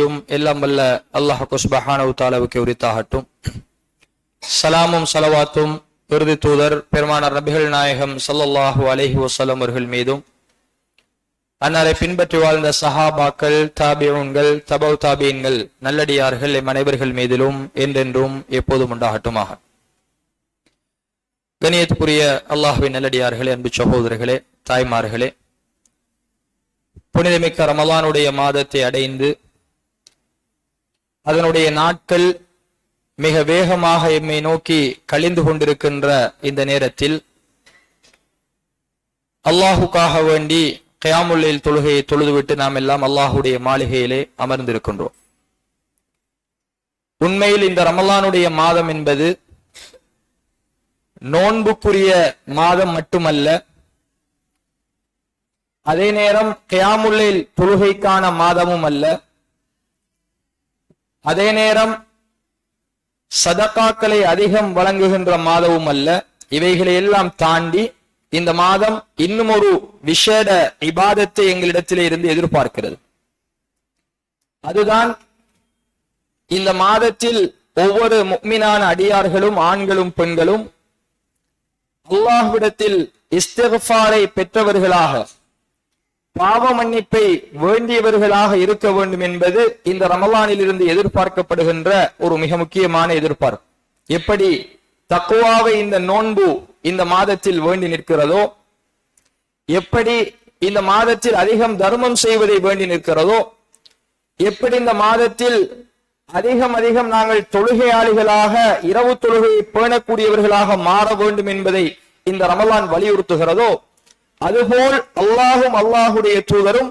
புகழும் எல்லாம் வல்ல அல்லாஹ் சுப்ஹானஹு தஆலாவுக்கு உரித்தாகட்டும். சலாமும் சலவாத்தும் இறுதி தூதர் பெருமானார் நபிகள் நாயகம் ஸல்லல்லாஹு அலைஹி வஸல்லம் அவர்கள் மீதும், அன்னாரை பின்பற்றி வாழ்ந்த சஹாபாக்கள், தாபிஊன்கள், தபவு தாபீன்கள், நல்லடியார்கள் எம் அனைவர்கள் மீதிலும் என்றென்றும் எப்போதும் உண்டாகட்டுமாக. கணியத்துக்குரிய அல்லாஹ்வின் நல்லடியார்களே, அன்பு சகோதரர்களே, தாய்மார்களே, புனிதமிக்க ரமலானுடைய மாதத்தை அடைந்து அதனுடைய நாட்கள் மிக வேகமாக எம்மை நோக்கி கழிந்து கொண்டிருக்கின்ற இந்த நேரத்தில் அல்லாஹுக்காக வேண்டி கியாமுல் லைல் தொழுகையை தொழுதுவிட்டு நாம் எல்லாம் அல்லாஹுடைய மாளிகையிலே அமர்ந்திருக்கின்றோம். உண்மையில் இந்த ரமலானுடைய மாதம் என்பது நோன்புக்குரிய மாதம் மட்டுமல்ல, அதே நேரம் கியாமுல் லைல் தொழுகைக்கான மாதமும் அல்ல, அதே நேரம் சதகாக்களை அதிகம் வழங்குகின்ற மாதமும் அல்ல. இவைகளை எல்லாம் தாண்டி இந்த மாதம் இன்னும் ஒரு விசேட இபாதத்தை எங்களிடத்திலே இருந்து எதிர்பார்க்கிறது. அதுதான் இந்த மாதத்தில் ஒவ்வொரு முஃமினான அடியார்களும், ஆண்களும் பெண்களும் அல்லாஹ்விடத்தில் இஸ்திக்ஃபாரை பெற்றவர்களாக, பாவ மன்னிப்பை வேண்டியவர்களாக இருக்க வேண்டும் என்பது இந்த ரமலானில் இருந்து எதிர்பார்க்கப்படுகின்ற ஒரு மிக முக்கியமான எதிர்பார்ப்பு. எப்படி தக்வாவை இந்த நோன்பு இந்த மாதத்தில் வேண்டி நிற்கிறதோ, எப்படி இந்த மாதத்தில் அதிகம் தர்மம் செய்வதை வேண்டி நிற்கிறதோ, எப்படி இந்த மாதத்தில் அதிகம் நாங்கள் தொழுகையாளிகளாக, இரவு தொழுகையை பேணக்கூடியவர்களாக மாற வேண்டும் என்பதை இந்த ரமலான் வலியுறுத்துகிறதோ, அதுபோல் அல்லாஹும் அல்லாஹுடைய தூதரும்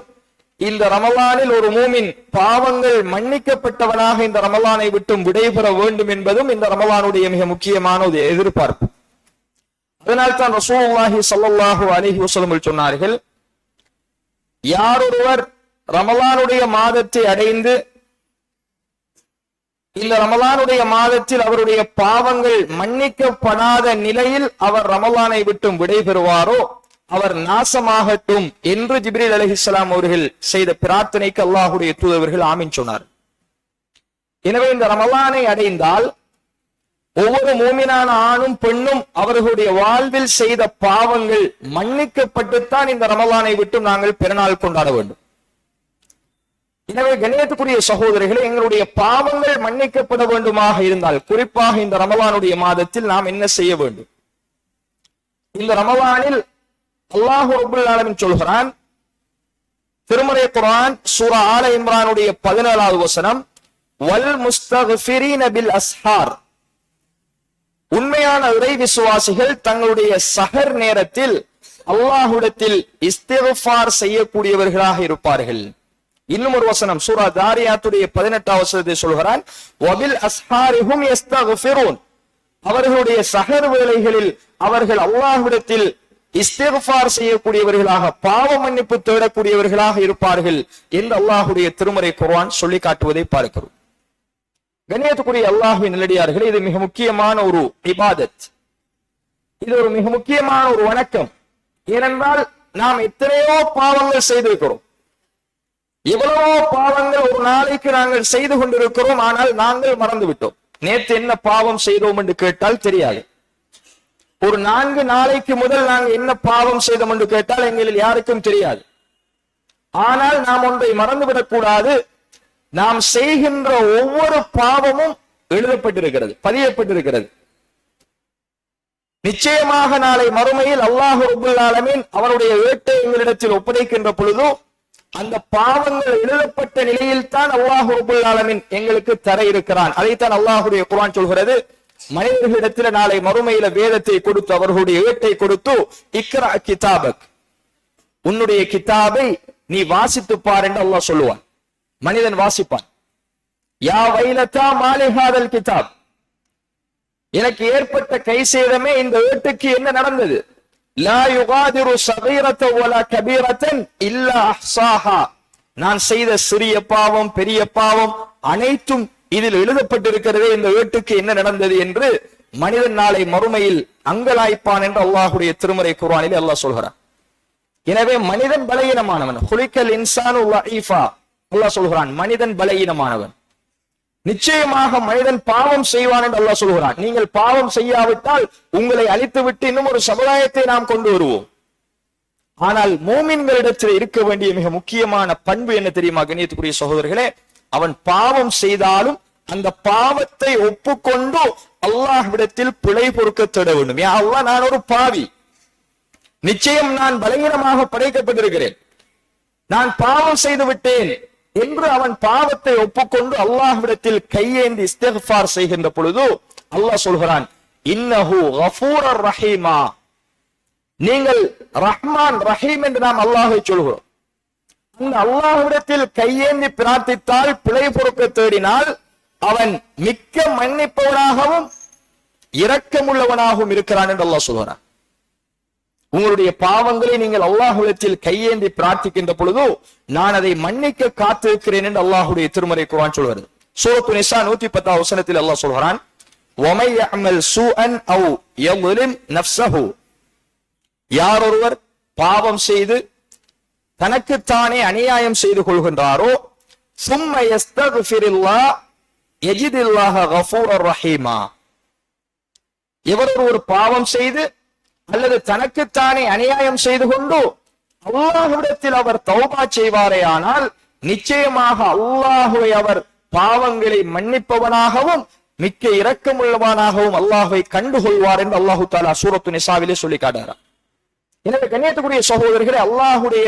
இந்த ரமலானில் ஒரு மூமின் பாவங்கள் மன்னிக்கப்பட்டவனாக இந்த ரமலானை விட்டும் விடைபெற வேண்டும் என்பதும் இந்த ரமலானுடைய மிக முக்கியமான ஒரு எதிர்பார்ப்பு. அதனால் தான் ரசூலுல்லாஹி ஸல்லல்லாஹு அலைஹி வஸல்லம் சொன்னார்கள், யாரொருவர் ரமலானுடைய மாதத்தை அடைந்து இந்த ரமலானுடைய மாதத்தில் அவருடைய பாவங்கள் மன்னிக்கப்படாத நிலையில் அவர் ரமலானை விட்டும் விடைபெறுவாரோ அவர் நாசமாகட்டும் என்று ஜிப்ரீல் அலைஹிஸ்ஸலாம் அவர்கள் செய்த பிரார்த்தனைக்கு அல்லாஹுடைய தூதர்கள் ஆமீன் சொன்னார். எனவே இந்த ரமலானை அடைந்தால் ஒவ்வொரு மூமினான ஆணும் பெண்ணும் அவர்களுடைய வாழ்வில் செய்த பாவங்கள் மன்னிக்கப்பட்டுத்தான் இந்த ரமலானை விட்டு நாங்கள் பெருநாள் கொண்டாட வேண்டும். எனவே கண்ணியத்துக்குரிய சகோதரர்களே, எங்களுடைய பாவங்கள் மன்னிக்கப்பட வேண்டுமாக இருந்தால் குறிப்பாக இந்த ரமலானுடைய மாதத்தில் நாம் என்ன செய்ய வேண்டும்? இந்த ரமலானில் அல்லாஹ் ரப்பல் ஆலமீன் சொல்கிறான், திருமறை குர்ஆன் சூரா ஆல இம்ரானுடைய 17வது வசனம், வல் முஸ்தக்ஃபிரீன பில் அஸ்ஹார், உண்மையான இறை விசுவாசிகள் தங்களுடைய சஹர் நேரத்தில் அல்லாஹ்விடத்தில் இஸ்திக்ஃபார் செய்யக்கூடியவர்களாக இருப்பார்கள். இன்னும் ஒரு வசனம் சூரா தாரியாத்துடைய 18வது வசனத்தை சொல்கிறான், வபில் அஸ்ஹாரிஹும் யஸ்தக்ஃபிரூன், அவர்களுடைய சஹர் வேளைகளில் அவர்கள் அல்லாஹ்விடத்தில் இஸ்திக்ஃபார் செய்யக்கூடியவர்களாக, பாவ மன்னிப்பு தேடக்கூடியவர்களாக இருப்பார்கள் என்று அல்லாஹுடைய திருமறை குர்ஆன் சொல்லி காட்டுவதை பார்க்கிறோம். கண்ணியத்துக்குரிய அல்லாஹ்வின் நல்லடியார்களே, இது மிக முக்கியமான ஒரு இபாதத், இது ஒரு மிக முக்கியமான ஒரு வணக்கம். ஏனென்றால் நாம் எத்தனையோ பாவங்கள் செய்திருக்கிறோம், எவ்வளவோ பாவங்கள் ஒரு நாளைக்கு நாங்கள் செய்து கொண்டிருக்கிறோம். ஆனால் நாங்கள் மறந்து விட்டோம். நேற்று என்ன பாவம் செய்தோம் என்று கேட்டால் தெரியாது. ஒரு 4 நாளைக்கு முதல் நாங்கள் என்ன பாவம் செய்தோம் என்று கேட்டால் எங்களில் யாருக்கும் தெரியாது. ஆனால் நாம் ஒன்றை மறந்துவிடக் கூடாது, நாம் செய்கின்ற ஒவ்வொரு பாவமும் எழுதப்பட்டிருக்கிறது, பதியப்பட்டிருக்கிறது. நிச்சயமாக நாளை மறுமையில் அல்லாஹ் ரப்பல் ஆலமீன் அவருடைய ஏட்டை எங்களிடத்தில் ஒப்படைக்கின்ற பொழுது அந்த பாவங்கள் எழுதப்பட்ட நிலையில் தான் அல்லாஹ் ரப்பல் ஆலமீன் எங்களுக்கு தர இருக்கிறான். அதைத்தான் அல்லாஹுடைய குர்ஆன் சொல்கிறது, மனிதர்களிடத்தில் நாளை மறுமையில வேதத்தை கொடுத்து அவர்களுடைய ஏட்டை கொடுத்து, இக்ரா கிதாபக், உன்னுடைய கிதாபை நீ வாசித்து பார் என்று அல்லாஹ் சொல்லுவான். மனிதன் வாசிப்பான், யா வைலதா மாலிஹாதல் கிதாப், எனக்கு ஏற்பட்ட கை சேதமே, இந்த ஏட்டுக்கு என்ன நடந்தது? லா யுகாதிரு ஸகீரத வலா கபீரத்தன் இல்லா அஹ்ஸாஹா, நான் செய்த சிறிய பாவம் பெரிய பாவம் அனைத்தும் இதில் எழுதப்பட்டிருக்கிறதே, இந்த ஏட்டுக்கு என்ன நடந்தது என்று மனிதன் நாளை மறுமையில் அங்கலாய்ப்பான் என்று அல்லாஹுடைய திருமறை குர்ஆனில் அல்லாஹ் சொல்கிறான். எனவே மனிதன் பலகீனமானவன், குலிக்கல் இன்சானு லஈஃபா, அல்லாஹ் சொல்கிறான் மனிதன் பலகீனமானவன், நிச்சயமாக மனிதன் பாவம் செய்வான் என்று அல்லாஹ் சொல்கிறான். நீங்கள் பாவம் செய்யாவிட்டால் உங்களை அழித்துவிட்டு இன்னும் ஒரு சமுதாயத்தை நாம் கொண்டு வருவோம். ஆனால் மூமின்களிடத்தில் இருக்க வேண்டிய மிக முக்கியமான பண்பு என்ன தெரியுமா கண்ணியத்துக்குரிய சகோதரர்களே? அவன் பாவம் செய்தாலும் அந்த பாவத்தை ஒப்புக்கொண்டு அல்லாஹ்விடத்தில் பிழை பொறுக்க தேட வேண்டும். யா அல்லாஹ், நான் ஒரு பாவி, நிச்சயம் நான் பலகீனமாக படைக்கப்பட்டிருக்கிறேன், நான் பாவம் செய்து விட்டேன் என்று அவன் பாவத்தை ஒப்புக்கொண்டு அல்லாஹ்விடத்தில் கையேந்தி இஸ்திக்ஃபார் செய்கின்ற பொழுது அல்லாஹ் சொல்கிறான், இன்னஹு கஃபூரர் ரஹீமா. நீங்கள் ரஹ்மான் ரஹீம் என்று நாம் அல்லாஹை சொல்கிறோம். அந்த அல்லாஹ்விடத்தில் கையேந்தி பிரார்த்தித்தால், பிழை பொறுக்க தேடினால் அவன் மிக்க மன்னிப்பவனாகவும் இரக்கமுள்ளவனாகவும் இருக்கிறான் என்று அல்லாஹ் சொல்கிறான். உங்களுடைய பாவங்களை நீங்கள் அல்லாஹ்விடத்தில் கையேந்தி பிரார்த்திக்கின்ற பொழுது நான் அதை மன்னிக்க காத்திருக்கிறேன் என்று அல்லாஹ்வுடைய திருமறை குர்ஆன் சொல்கிறது. சூரத்து நிசா 110 வசனத்தில் அல்லாஹ் சொல்கிறான், வமை யஅமல் சூஅன் அவ் யظلم நஃப்ஸஹு. யார் ஒருவர் பாவம் செய்து தனக்குத்தானே அநியாயம் செய்து கொள்கின்றாரோ, ثم يستغفر الله يجد الله غفورا رحيما. எவர் ஒரு பாவம் செய்து அல்லது தனக்குத்தானே அநியாயம் செய்து கொண்டு அல்லாஹ்விடத்தில் அவர் தௌபா செய்வாரே ஆனால் நிச்சயமாக அல்லாஹ்வை அவர் பாவங்களை மன்னிப்பவனாகவும் மிக்க இரக்கமுள்ளவனாகவும் அல்லாஹ்வை கண்டுகொள்வார் என்று அல்லாஹு தஆலா சூரத்து நிசாவிலே சொல்லி காட்டுகிறார். எனவே கண்ணியத்துக்குரிய சகோதரர்களே, அல்லாஹ்வுடைய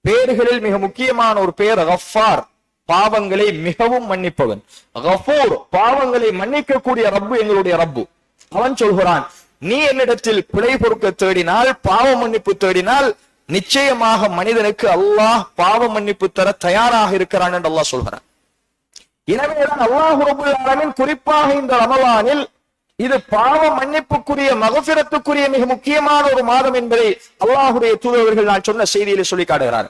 பெயர்களில் மிக முக்கியமான ஒரு பெயர் கஃபார், பாவங்களை மிகவும் மன்னிப்பவன். கஃபூர், பாவங்களை மன்னிக்கக்கூடிய ரப்பு எங்களுடைய ரப்பு. அவன் சொல்கிறான், நீ என்னிடத்தில் பிழை பொறுக்க தேடினால், பாவ மன்னிப்பு தேடினால் நிச்சயமாக மனிதனுக்கு அல்லாஹ் பாவ மன்னிப்பு தர தயாராக இருக்கிறான் என்று அல்லாஹ் சொல்கிறான். எனவேதான் அல்லாஹ் ரப்பல் ஆலமீன் குறிப்பாக இந்த ரமலானில் இது பாவ மன்னிப்புக்குரிய மகஃபிரத்துக்குரிய மிக முக்கியமான ஒரு மாதம் என்பதை அல்லாஹுடைய தூதர்கள் நான் சொன்ன செய்தியிலே சொல்லி காட்டுகிறார்.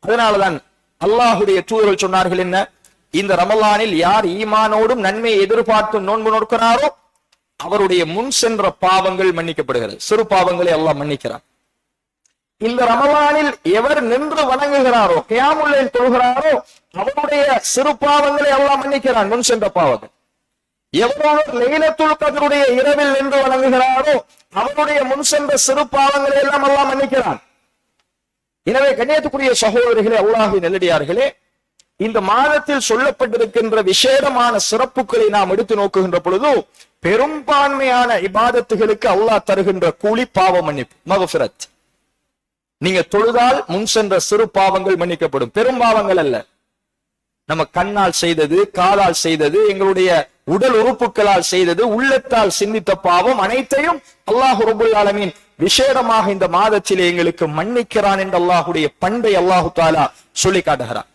அதனாலதான் அல்லாஹுடைய தூதர்கள் சொன்னார்கள் என்ன, இந்த ரமலானில் யார் ஈமானோடும் நன்மையை எதிர்பார்த்து நோன்பு நோக்கிறாரோ அவருடைய முன் சென்ற பாவங்கள் மன்னிக்கப்படுகிறது. சிறு பாவங்களை அல்லாஹ் மன்னிக்கிறார். இந்த ரமலானில் எவர் நின்று வணங்குகிறாரோ, கியாமுல் லைல் தொழுகிறாரோ அவருடைய சிறு பாவங்களை அல்லாஹ் மன்னிக்கிறான், முன் சென்ற பாவங்கள். எவரொரு லைலத்துல் கத்ருடைய இரவில் நின்று வணங்குகிறாரோ அவருடைய முன் சென்ற சிறு பாவங்களை எல்லாம் அல்லாஹ் மன்னிக்கிறான். எனவே கண்ணியத்துக்குரிய சகோதரர்களே, அல்லாஹ்வின் நல்லடியார்களே, இந்த மாதத்தில் சொல்லப்பட்டிருக்கின்ற விசேடமான சிறப்புகளை நாம் எடுத்து நோக்குகின்ற பொழுது பெரும்பான்மையான இபாதத்துகளுக்கு அல்லாஹ் தருகின்ற கூலி பாவ மன்னிப்பு, மக்ஃபிரத். நீங்க தொழுதால் முன் சென்ற சிறு பாவங்கள் மன்னிக்கப்படும், பெரும் பாவங்கள் அல்ல. நம்ம கண்ணால் செய்தது, காலால் செய்தது, எங்களுடைய உடல் உறுப்புகளால் செய்தது, உள்ளத்தால் சிந்தித்த பாவம் அனைத்தையும் அல்லாஹ் ரப்பல் ஆலமீன் விசேடமாக இந்த மாதத்திலே எங்களுக்கு மன்னிக்கிறான் என்று அல்லாஹுடைய பண்பை அல்லாஹு தஆலா சொல்லி காட்டுகிறான்.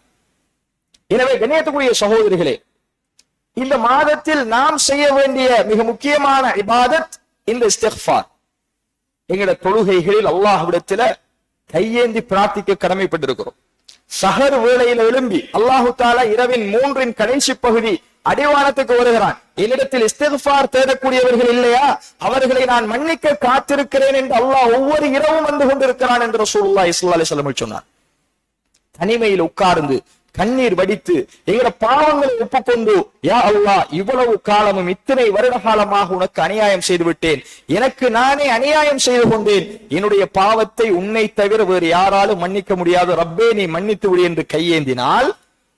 எனவே கண்ணியத்துக்குரிய சகோதரிகளே, இந்த மாதத்தில் நாம் செய்ய வேண்டிய மிக முக்கியமான இபாதத் இந்த இஸ்திக்ஃபார். எங்களுடைய தொழுகைகளில் அல்லாஹ்விடத்தில கையேந்தி பிரார்த்திக்க கடமைப்பட்டிருக்கிறோம். சஹர் வேளையில் எழும்பி அல்லாஹு தஆலா இரவின் 3 கடைசி பகுதி அடிவானத்துக்கு வருகிறான். என்னிடத்தில் இஸ்திக்ஃபார் தேடக்கூடியவர்கள் இல்லையா, அவர்களை நான் மன்னிக்க காத்திருக்கிறேன் என்று அல்லாஹ் ஒவ்வொரு இரவும் வந்து கொண்டிருக்கிறான் என்று ரசூலுல்லாஹி ஸல்லல்லாஹு அலைஹி வஸல்லம் சொன்னார். தனிமையில் உட்கார்ந்து கண்ணீர் வடித்து எங்களோட பாவங்களை ஒப்புக்கொண்டு, யா அல்லாஹ், இவ்வளவு காலமும் இத்தனை வருட காலமாக உனக்கு அநியாயம் செய்து விட்டேன், எனக்கு நானே அநியாயம் செய்து கொண்டேன், என்னுடைய பாவத்தை உன்னை தவிர வேறு யாராலும் மன்னிக்க முடியாது, ரப்பே நீ மன்னித்து விடு என்று கையேந்தினால்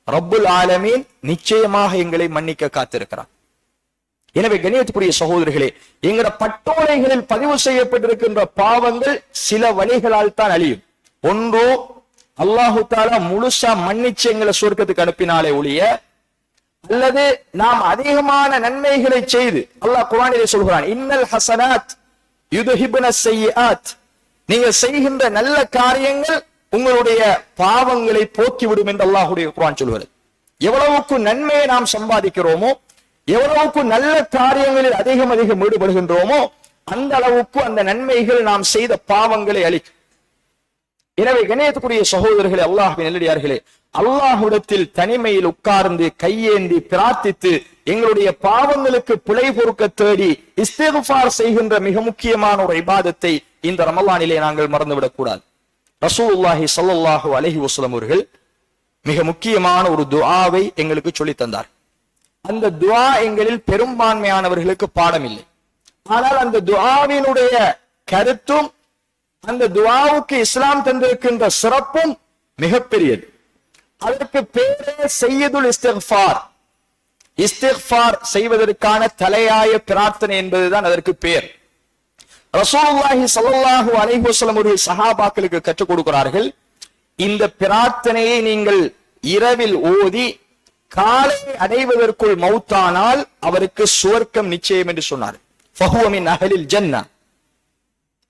ரப்புல் ஆலமீன் நிச்சயமாக எங்களை மன்னிக்க காத்திருக்கிறார். எனவே கண்ணியத்துக்குரிய சகோதரர்களே, எங்களோட பட்டோலைகளில் பதிவு செய்யப்பட்டிருக்கின்ற பாவங்கள் சில வழிகளால் தான் அழியும். ஒன்றோ அல்லாஹு தஆலா முழுசா மன்னிச்சு எங்களை சொர்க்கத்துக்கு அனுப்பினாலே ஒழிய, அல்லது நாம் அதிகமான நன்மைகளை செய்து, அல்லாஹ் குர்ஆனிலே சொல்கிறான், இன்னல் ஹஸனாத் யுத்ஹிபுன ஸய்யிஆத், நீங்க செய்கின்ற நல்ல காரியங்கள் உங்களுடைய பாவங்களை போக்கிவிடும் என்று அல்லாஹ்வுடைய குர்ஆன் சொல்கிறது. எவ்வளவுக்கு நன்மையை நாம் சம்பாதிக்கிறோமோ, எவ்வளவுக்கு நல்ல காரியங்களில் அதிகம் ஈடுபடுகின்றோமோ அந்த அளவுக்கு அந்த நன்மைகள் நாம் செய்த பாவங்களை அழிக்கும். எனவே கண்ணியத்துக்குரிய சகோதரர்களே, அல்லாஹ்வின் நல்லடியார்களே, அல்லாஹ்விடத்தில் தனிமையில் உட்கார்ந்து கையேந்தி பிரார்த்தித்து எங்களுடைய பாவங்களுக்கு பிழை பொறுக்க தேடி இஸ்திக்ஃபார் செய்கின்ற மிக முக்கியமான ஒரு இபாதத்தை இந்த ரமலானிலே நாங்கள் மறந்துவிடக் கூடாது. ரசூலுல்லாஹி ஸல்லல்லாஹு அலைஹி வஸல்லம் அவர்கள் மிக முக்கியமான ஒரு துஆவை எங்களுக்கு சொல்லி தந்தார். அந்த துஆ எங்களில் பெரும்பான்மையானவர்களுக்கு பாடம் இல்லை. ஆனால் அந்த துஆவினுடைய கருத்தும் அந்த துஆவுக்கு இஸ்லாம் தந்திருக்கின்ற சிறப்பும் மிகப்பெரியது. அதற்கு பேரே சையதுல் இஸ்திக்ஃபார். இஸ்திக்ஃபார் செய்வதற்கான தலையாய பிரார்த்தனை என்பதுதான் அதற்கு பேர். ரசூலுல்லாஹி ஸல்லல்லாஹு அலைஹி வஸல்லம் அவர்கள் சஹாபாக்களுக்கு கற்றுக் கொடுக்கிறார்கள். இந்த பிரார்த்தனையை நீங்கள் இரவில் ஓதி காலை அடைவதற்குள் மௌத்தானால் அவருக்கு சுவர்க்கம் நிச்சயம் என்று சொன்னார். ஃபஹுவ மின் அஹ்லில் ஜன்னah.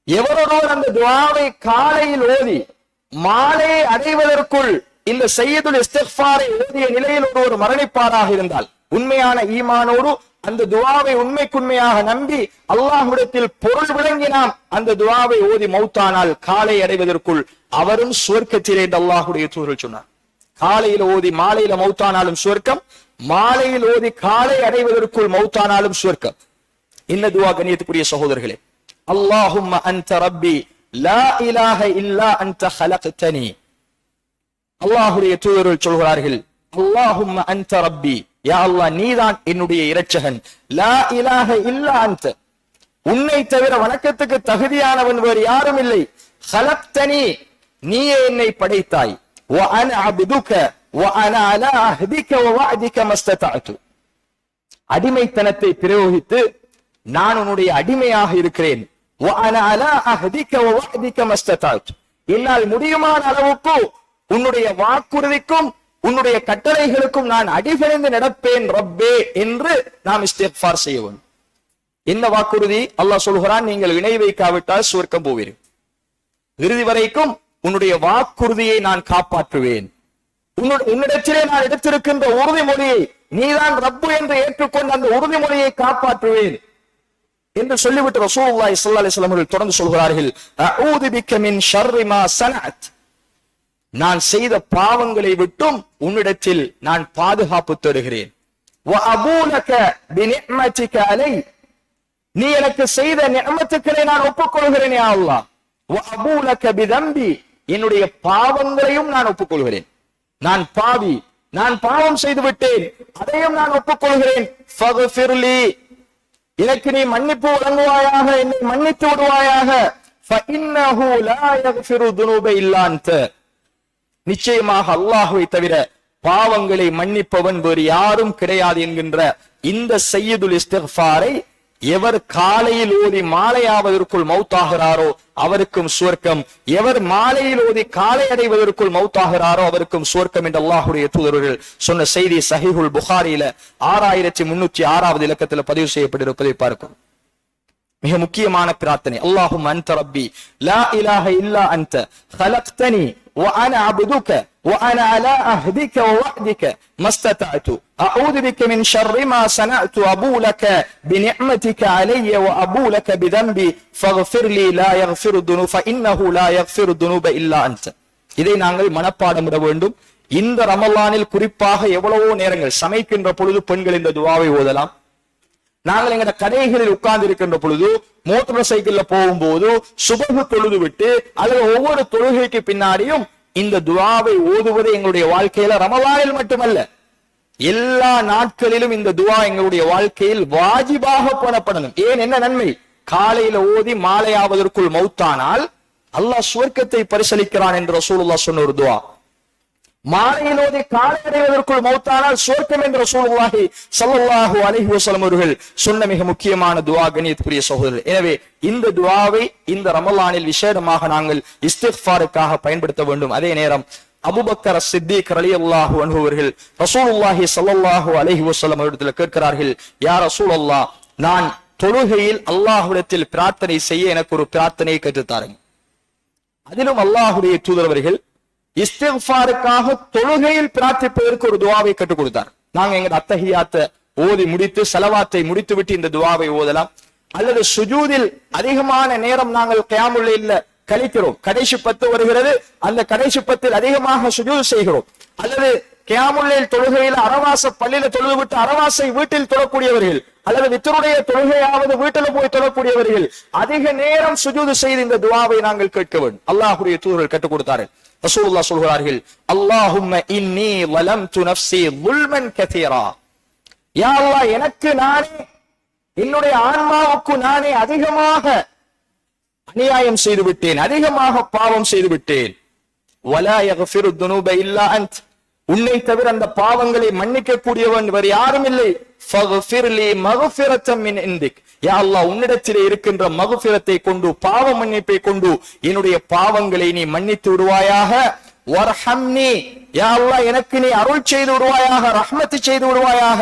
எவரொருவர் அந்த துஆவை காலையில் ஓதி மாலை அடைவதற்குள் இந்த சையதுல் இஸ்திக்ஃபாரை ஓதிய நிலையில் ஒருவர் மரணிப்பாராக இருந்தால், உண்மையான ஈமானோடு அந்த துஆவை உண்மைக்குண்மையாக நம்பி அல்லாஹ்விடத்தில் பொருள் விளங்கி நாம் அந்த துஆவை ஓதி மௌத்தானால் காலை அடைவதற்குள் அவரும் சுவர்க்கத்திலே என்று அல்லாஹ்வுடைய தூதர் சொன்னார். காலையில் ஓதி மாலையில மௌத்தானாலும் சுவர்க்கம், மாலையில் ஓதி காலை அடைவதற்குள் மௌத்தானாலும் சுவர்க்கம். என்ன துஆ கண்ணியத்துக்குரிய சகோதரர்களே? அல்லாஹும்ம அன்த ரப்பி லா இலாஹ இல்லா அன்த ஹலக்தனி. அல்லாஹ்வுடைய தூதர்கள் சொல்கிறார்கள், அல்லாஹும்ம அன்த ரப்பி, யா அல்லாஹ் நீதான் என்னுடைய இரட்சகன், லா இலாஹ இல்லா அன்த, உன்னை தவிர வணக்கத்துக்கு தகுதியானவன் வேறு யாரும் இல்லை, ஹலக்தனி, நீயே என்னை படைத்தாய், வ அன அப்துக வ அன அலா அஹ்திக வ வஅதிக மஸ்ததஅது. அடிமைத்தனத்தை பிரயோகித்து நான் உன்னுடைய அடிமையாக இருக்கிறேன். வ அன அலா அஹ்திக வ வஅதிக மஸ்ததஅது, என்னால் முடியுமான அளவுக்கு உன்னுடைய வாக்குறுதிக்கும் உன்னுடைய கட்டளைகளுக்கும் நான் அடிபணிந்து நடப்பேன் ரப்பே என்று நாம் இஸ்திக்ஃபார் செய்ய வேண்டும். என்ன வாக்குறுதி? அல்லாஹ் சொல்கிறான், நீங்கள் இணை வைக்காவிட்டால் சுவர்க்கம் போவீர்கள். இறுதி வரைக்கும் உன்னுடைய வாக்குறுதியை நான் காப்பாற்றுவேன். உன்னிடத்திலே நான் எடுத்திருக்கின்ற உறுதிமொழியை நீதான் ரப்பு என்று ஏற்றுக்கொண்டு அந்த உறுதிமொழியை காப்பாற்றுவேன் என்று சொல்லிவிட்டு ரசூலுல்லாஹி ஸல்லல்லாஹு அலைஹி வஸல்லம் அவர்கள் தொடர்ந்து சொல்கிறார்கள், அஊது பிக்க மின் ஷர்ரி மா ஸனஅத், நான் செய்த பாவங்களை விட்டும் உன்னிடத்தில் நான் பாதுகாப்பு தேடுகிறேன். வ அபூலக பிநிஅமதிக அலை, நீ எனக்கு செய்த நிஅமத்துக்களை நான் ஒப்புக்கொள்கிறேன் யா அல்லாஹ். வ அபூலக பிதம்பி, என்னுடைய பாவங்களையும் நான் ஒப்புக்கொள்கிறேன். நான் பாவி, நான் பாவம் செய்து விட்டேன், அதையும் நான் ஒப்புக்கொள்கிறேன். ஃபக்ஃபிர்லி, எனக்கு நீ மன்னிப்பு வழங்குவாயாக, என்னை மன்னித்து விடுவாயாக. ஃபஇன்னஹு லா யக்ஃபிரு துனூப இல்லா அன்த, நிச்சயமாக அல்லாஹ்வை தவிர பாவங்களை மன்னிப்பவன் வேறு யாரும் கிடையாது என்கின்ற இந்த சையதுல் இஸ்திக்ஃபாரை எவர் காலையில் ஓதி மாலையாவதற்குள் மௌத்தாகிறாரோ அவருக்கும் சுவர்க்கம், எவர் மாலையில் ஓதி காலை அடைவதற்குள் மௌத்தாகிறாரோ அவருக்கும் சுவர்க்கம் என்று அல்லாஹ்வுடைய தூதர்கள் சொன்ன செய்தி சஹீஹுல் புகாரியில 6306வது இலக்கத்தில் பதிவு செய்யப்பட்டிருப்பதை பார்க்கும். மிக முக்கியமான பிரார்த்தனை, அல்லாஹும்ம அன்த ரப்பி லா இலாஹ இல்லா அன்த ஹலக்தனி வ அன அப்துக வ அன அலா அஹ்திக வ வஅதிக மஸ்ததஅது அஊது பிக மின் ஷர்ரி மா ஸனஅது அபூ லக பிநிஅமதிக அலைய வ அபூ லக பிதம்பி ஃபக்ஃபிர் லி லா யக்ஃபிரு துனூப ஃபஇன்னஹு லா யக்ஃபிரு துனூப இல்லா அன்த. இதை நாங்கள் மனப்பாடமிட வேண்டும். இந்த ரமலானில் குறிப்பாக எவ்வளவோ நேரங்கள் சமைக்கின்ற பொழுது பெண்கள் இந்த துஆவை ஓதலாம். நாங்கள் எங்க கடைகளில் உட்கார்ந்து இருக்கின்ற பொழுது, மோட்டார் சைக்கிள்ல போகும்போது, சுபஹு தொழுது விட்டு அல்லது ஒவ்வொரு தொழுகைக்கு பின்னாடியும் இந்த துஆவை ஓதுவது எங்களுடைய வாழ்க்கையில ரமலானில் மட்டுமல்ல எல்லா நாட்களிலும் இந்த துஆ எங்களுடைய வாழ்க்கையில் வாஜிபாக போடப்படணும். ஏன், என்ன நன்மை? காலையில ஓதி மாலையாவதற்குள் மௌத்தானால் அல்லாஹ் சுவர்க்கத்தை பரிசளிக்கிறான் என்று ரசூலுல்லாஹ் சொன்ன ஒரு துஆ. மாலையில் ஓதி காலை அடைவதற்குள் மௌத்தானால் சுவர்க்கம் என்று ரசூலுல்லாஹி ஸல்லல்லாஹு அலைஹி வஸல்லம் அவர்கள் சொன்ன மிக முக்கியமான துஆ கண்ணியத்துக்குரிய சகோதரர். எனவே இந்த துஆவை இந்த ரமலானில் விசேடமாக நாங்கள் இஸ்திக்ஃபாருக்காக பயன்படுத்த வேண்டும். அதே நேரம் அபூபக்கர் சித்திக் ரலியல்லாஹு அன்ஹு அவர்கள் ரசூலுல்லாஹி ஸல்லல்லாஹு அலைஹி வஸல்லம் அவர்களிடத்தில் கேட்கிறார்கள், யா ரசூலல்லாஹ், நான் தொழுகையில் அல்லாஹ்விடத்தில் பிரார்த்தனை செய்ய எனக்கு ஒரு பிரார்த்தனையை கற்றுத்தாருங்க. அதிலும் அல்லாஹ்வுடைய தூதர் அவர்கள் இஸ்திக்ஃபாருக்காக தொழுகையில் பிரார்த்திப்பதற்கு ஒரு துஆவை கற்றுக் கொடுத்தார். நாங்க எங்க அத்தஹியாத்தை ஓதி முடித்து ஸலவாத்தை முடித்து விட்டு இந்த துஆவை ஓதலாம். அல்லது சுஜூதில் அதிகமான நேரம் நாங்கள் கியாமுல் லைல்ல கழிக்கிறோம், கடைசி 10 வருகிறது, அந்த கடைசி 10 அதிகமாக சுஜூத் செய்கிறோம். அல்லது கியாமுல்லைல் தொழுகையில் அரவாச பள்ளியில தொழுது விட்டு அரவாசை வீட்டில் தொழக்கூடியவர்கள் அல்லது வித்தருடைய தொழுகையாவது வீட்டில் போய் தொழக்கூடியவர்கள் அதிக நேரம் சுஜூது செய்து இந்த துஆவை நாங்கள் கேட்க வேண்டும். அல்லாஹ்வுடைய தூதர்கள் கற்றுக் கொடுத்தார்கள். ரசூலுல்லாஹ் சொல்கிறார்கள், அல்லாஹும்ம இன்னி வலம்து நஃப்ஸி ظுல்மன் கதீரா. யா அல்லாஹ், எனக்கு நானே, என்னுடைய ஆன்மாவுக்கு நானே அதிகமாக அநியாயம் செய்து விட்டேன், அதிகமாக பாவம் செய்து விட்டேன். வலா யக்ஃபிரு ذுனூப இல்லா அன்த், உன்னை தவிர அந்த பாவங்களை மன்னிக்க கூடியவன் வேறு யாரும் இல்லை. ஃபக்ஃபிர்லி மக்ஃபிரத்தம் மின் இன்திக், யா அல்லாஹ், உன்னிடத்திலே இருக்கின்ற மக்ஃபிரத்தை கொண்டு, பாவ மன்னிப்பை கொண்டு என்னுடைய பாவங்களை நீ மன்னித்து விடுவாயாக. வர்ஹம்னி, யா அல்லாஹ், எனக்கு நீ அருள் செய்து விடுவாயாக, ரஹ்மத் செய்து விடுவாயாக.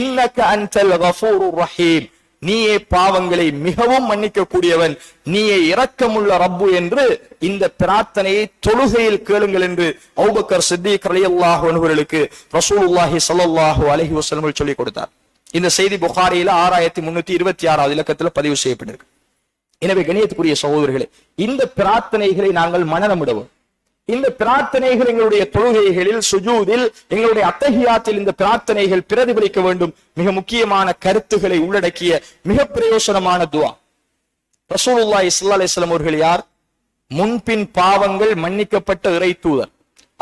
இன்னக அன்தல் கஃபூருர் ரஹீம், நீயே பாவங்களை மிகவும் மன்னிக்க கூடியவன், நீயே இரக்கமுள்ள ரப்பு என்று இந்த பிரார்த்தனையை தொழுகையில் கேளுங்கள் என்று அபூபக்கர் சித்திக் ரலியல்லாஹு அன்ஹு அவர்களுக்கு ரசூலுல்லாஹி ஸல்லல்லாஹு அலைஹி வஸல்லம் சொல்லிக் கொடுத்தார். இந்த செய்தி புகாரியில 6326வது இலக்கத்தில் பதிவு செய்யப்பட்டிருக்கு. எனவே கணியத்துக்குரிய சகோதரர்களே, இந்த பிரார்த்தனைகளை நாங்கள் மனனமிடுவோம். இந்த பிரார்த்தனைகள் எங்களுடைய தொழுகைகளில், சுஜூதில், எங்களுடைய அத்தஹியாத்தில் இந்த பிரார்த்தனைகள் பிரதிபலிக்க வேண்டும். மிக முக்கியமான கருத்துக்களை உள்ளடக்கிய மிக பிரயோசனமான துஆ. ரசூலுல்லாஹி ஸல்லல்லாஹு அலைஹி வஸல்லம் அவர்கள் யார்? முன்பின் பாவங்கள் மன்னிக்கப்பட்ட இறை தூதர்.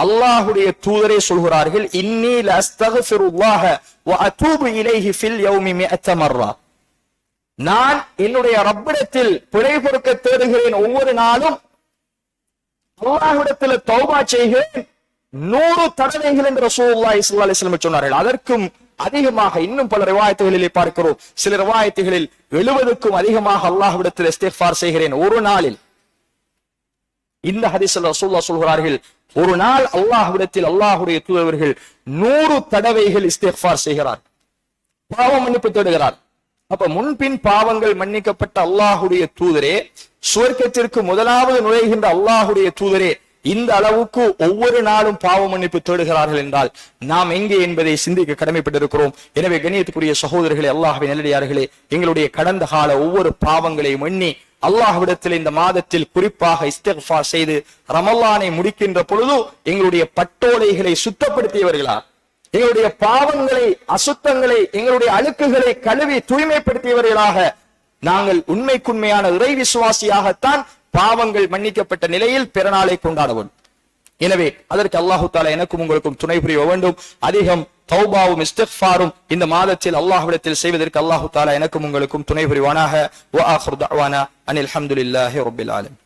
அல்லாஹ்வுடைய தூதரே சொல்கிறார்கள், இன்னி லஅஸ்தக்ஃபிருல்லாஹ வ அதூபு இலைஹி ஃபில் யௌமி 100 மர்ரா. நான் என்னுடைய ரப்பிடத்தில் பிழை பொறுக்க தேடுகிறேன், ஒவ்வொரு நாளும் அல்லாஹ்விடத்தில் தௌபா செய்கிறேன் 100 தடவைகள் என்று ரசூலுல்லாஹி ஸல்லல்லாஹு அலைஹி வஸல்லம் சொன்னார்கள். அதற்கும் அதிகமாக இன்னும் பல ரிவாயத்துகளிலே பார்க்கிறோம். சில ரிவாயத்துகளில் 70க்கும் அதிகமாக அல்லாஹ்விடத்தில் இஸ்திக்ஃபார் செய்கிறேன் ஒரு நாளில். இந்த ஹதீஸில் ரசூலுல்லாஹ் சொல்கிறார்கள், ஒரு நாள் அல்லாஹ்விடத்தில் அல்லாஹ்வுடைய தூதர்கள் 100 தடவைகள் இஸ்திக்ஃபார் செய்கிறார், பாவ மன்னிப்பு தேடுகிறார். அப்ப முன்பின் பாவங்கள் மன்னிக்கப்பட்ட அல்லாஹ்வுடைய தூதரே, சுவர்க்கத்திற்கு முதலாவது நுழைகின்ற அல்லாஹ்வுடைய தூதரே, இந்த அளவுக்கு ஒவ்வொரு நாளும் பாவ மன்னிப்பு தேடுகிறார்கள் என்றால் நாம் எங்கே என்பதை சிந்திக்க கடமைப்பட்டிருக்கிறோம். எனவே கண்ணியத்துக்குரிய சகோதரர்களே, அல்லாஹ்வின் நல்லடியார்களே, எங்களுடைய கடந்த கால ஒவ்வொரு பாவங்களையும் எண்ணி அல்லாஹ்விடத்தில் இந்த மாதத்தில் குறிப்பாக இஸ்திக்ஃபார் செய்து ரமலானை முடிக்கின்ற பொழுது எங்களுடைய பட்டோலைகளை சுத்தப்படுத்தியவர்களா, எங்களுடைய பாவங்களை, அசுத்தங்களை, எங்களுடைய அழுக்குகளை கழுவி தூய்மைப்படுத்தியவர்களாக நாங்கள் உண்மைக்குண்மையான இறை விசுவாசியாகத்தான் பாவங்கள் மன்னிக்கப்பட்ட நிலையில் பிறநாளை கொண்டாடவும். எனவே அதற்கு அல்லாஹு தஆலா எனக்கும் உங்களுக்கும் துணை புரிய வேண்டும். அதிகம் தௌபாவும் இஸ்திக்ஃபாரும் இந்த மாதத்தில் அல்லாஹ்விடத்தில் செய்வதற்கு அல்லாஹு தஆலா எனக்கும் உங்களுக்கும் துணை புரிவானாக. வ ஆகிரு தஅவானா அனில் ஹம்துலில்லாஹி ரப்பில் ஆலமீன்.